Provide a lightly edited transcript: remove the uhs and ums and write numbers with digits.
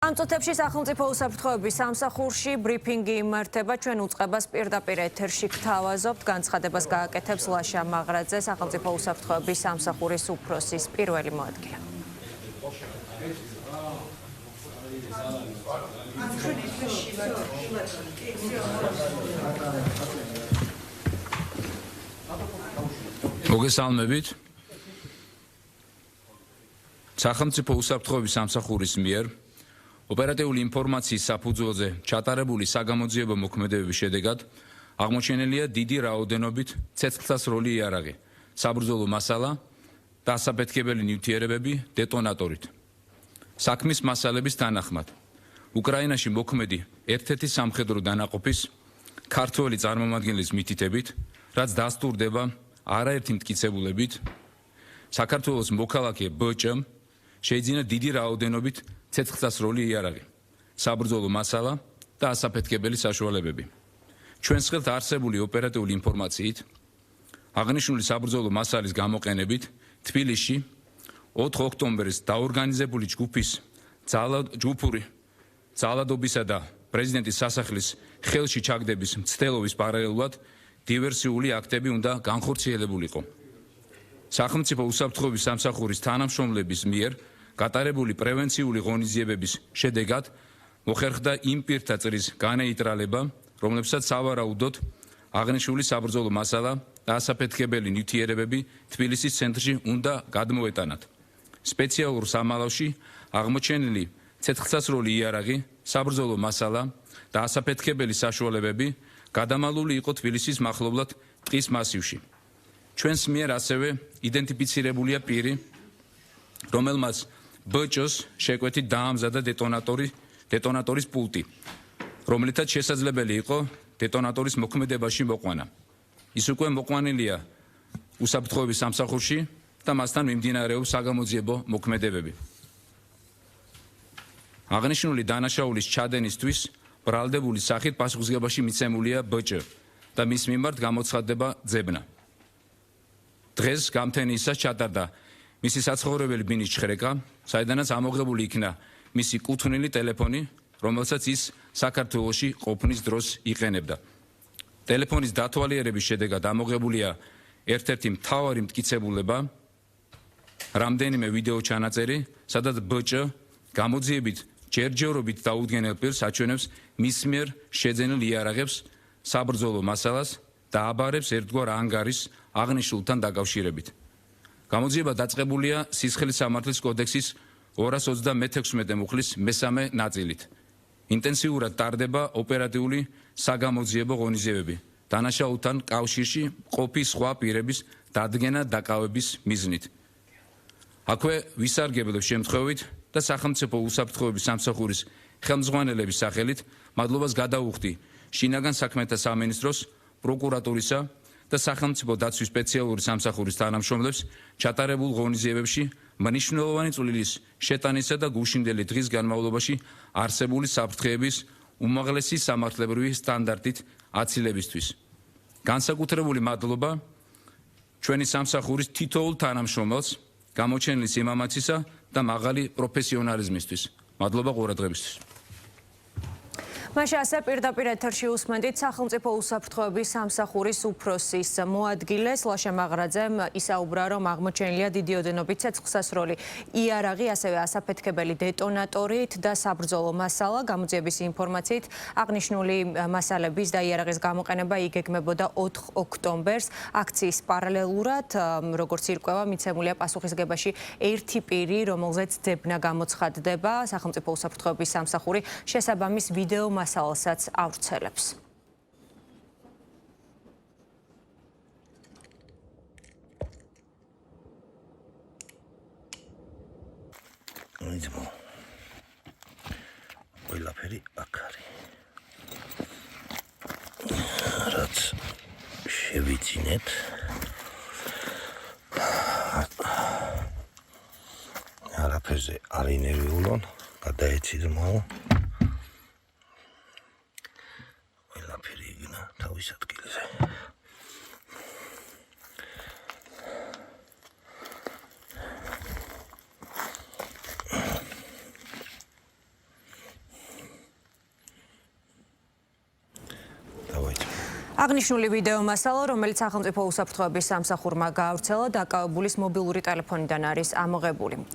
ამ წუთებში სახელმწიფო უსაფრთხოების სამსახურში ბრიფინგი იმართება. ჩვენ უწყებას პირდაპირ ეთერში გთავაზობთ. განცხადებას გააკეთებს ლაშა მაღრაძე, სახელმწიფო უსაფრთხოების სამსახურის უფროსის პირველი მოადგილე. მოგესალმებით. სახელმწიფო უსაფრთხოების სამსახურის მიერ ოპერატიული ინფორმაციის საფუძველზე ჩატარებული საგამოძიებო მოქმედებების შედეგად აღმოჩენილია დიდი რაოდენობით ცეცხლსასროლი იარაღი, საბრძოლო მასალა და ასაფეთქებელი ნივთიერებები დეტონატორით. საქმის მასალების თანახმად, უკრაინაში მოქმედი ერთ-ერთი სამხედრო დანაყოფის ქართველი წარმომადგენლის მითითებით, რაც დასტურდება არაერთი მტკიცებულებით, საქართველოს მოქალაქე ბჭ-მ შეიძინა დიდი რაოდენობით ცეცხლსასროლი იარაღი, საბრძოლო მასალა და ასაფეთქებელი საშუალებები. ჩვენს ხელთ არსებული ოპერატიული ინფორმაციით, აღნიშნული საბრძოლო მასალის გამოყენებით თბილისში 4 ოქტომბრის დაორგანიზებული ჯგუფის ჯგუფური ძალადობისა და პრეზიდენტის სასახლის ხელში ჩაგდების მცდელობის პარალელურად დივერსიული აქტები უნდა განხორციელებულიყო. სახელმწიფო უსაფრთხოების სამსახურის თანამშრომლების მიერ გატარებული პრევენციული ღონისძიებების შედეგად მოხერხდა იმ პირთა წრის განეიტრალება, რომლებსაც სავარაუდოდ აღნიშნული საბრძოლო მასალა და ასაფეთქებელი ნივთიერებები თბილისის ცენტრში უნდა გადმოეტანათ. სპეციალურ სამალავში აღმოჩენილი ცეცხლსასროლი იარაღი, საბრძოლო მასალა და ასაფეთქებელი საშუალებები გადამალული იყო თბილისის მახლობლად ტყის მასივში. ჩვენს მიერ ასევე იდენტიფიცირებულია პირი, რომელმაც ბჭ-ს შეკვეთით დაამზადა დეტონატორის პულტი, რომლითაც შესაძლებელი იყო დეტონატორის მოქმედებაში მოყვანა. ის უკვე მოყვანილია უსაფრთხოების სამსახურში და მასთან მიმდინარეობს საგამოძიებო მოქმედებები. აღნიშნული დანაშაულის ჩადენისთვის ბრალდებული სახით პასუხისგებაში მიცემულია ბჭ და მის მიმართ გამოცხადდება ძებნა. დღეს გამთენიისას ჩატარდა მისი საცხოვრებელი ბინის ჩხრეკა, საიდანაც ამოღებული იქნა მისი კუთვნილი ტელეფონი, რომელსაც ის საქართველოში ყოფნის დროს იყენებდა. ტელეფონის დათვალიერების შედეგად ამოღებულია ერთ-ერთი მთავარი მტკიცებულება, რამდენიმე ვიდეო ჩანაწერი, სადაც ბჭ გამოძიებით ჯერჯერობით დაუდგენელ პირს აჩვენებს მის მიერ შეძენილ იარაღებს, საბრძოლო მასალას და აბარებს ერთგვარ ანგარის აღნიშნულთან დაკავშირებით. გამოძიება დაწყებულია სისხლის სამართლის კოდექსის 236 მუხლის მესამე ნაწილით. ინტენსიურად ტარდება ოპერატიული საგამოძიებო ღონისძიებები, დანაშაულთან კავშირში მყოფი სხვა პირების დადგენა-დაკავების მიზნით. აქვე ვისარგებლებ შემთხვევით და სახელმწიფო უსაფრთხოების სამსახურის ხელმძღვანელების სახელით მადლობას გადავუხდი შინაგან საქმეთა სამინისტროს, პროკურატურისა და სახელმწიფო დაცვის სპეციალური სამსახურის თანამშრომლებს ჩატარებულ ღონისძიებებში მნიშვნელოვანი წვლილის შეტანისა და გუშინდელი დღის განმავლობაში არსებული საფრთხეების უმაღლესი სამართლებრივი სტანდარტით აცილებისთვის. განსაკუთრებული მადლობა ჩვენი სამსახურის თითოეულ თანამშრომელს გამოჩენილი სიმამაცისა და მაღალი პროფესიონალიზმისთვის. მადლობა ყურადღებისთვის. მაშინ ასე პირდაპირ ეთერში უსმენთ სახელმწიფო უსაფრთხოების სამსახურის უფროსის მოადგილეს ლაშა მაღრაძემ ისაუბრა, რომ აღმოჩენილია დიდი ოდენობით ცეცხლსასროლი იარაღი, ასევე ასაფეთქებელი დეტონატორით და საბრძოლო მასალა. გამოძიების ინფორმაციით აღნიშნული მასალების და იარაღის გამოყენება იგეგმებოდა 4 ოქტომბერს. აქციის პარალელურად, როგორც ირკვევა, მიცემულია პასუხისგებაში ერთი პირი, რომელზეც ძებნა გამოცხადდება. სახელმწიფო უსაფრთხოების სამსახური შესაბამის ვიდეო მასალასაც ავრცელებს. ყველაფერი აქ არის. რაც შევიძინეთ. არაფერზე არ ინერვიულონ, გადაეცილმაო. თავის ადგილზე. აღნიშნული ვიდეო მასალა, რომელიც სახელმწიფო უსაფრთხოების სამსახურმა გაავრცელა, დაკავებულის მობილური ტელეფონიდან არის ამოღებული.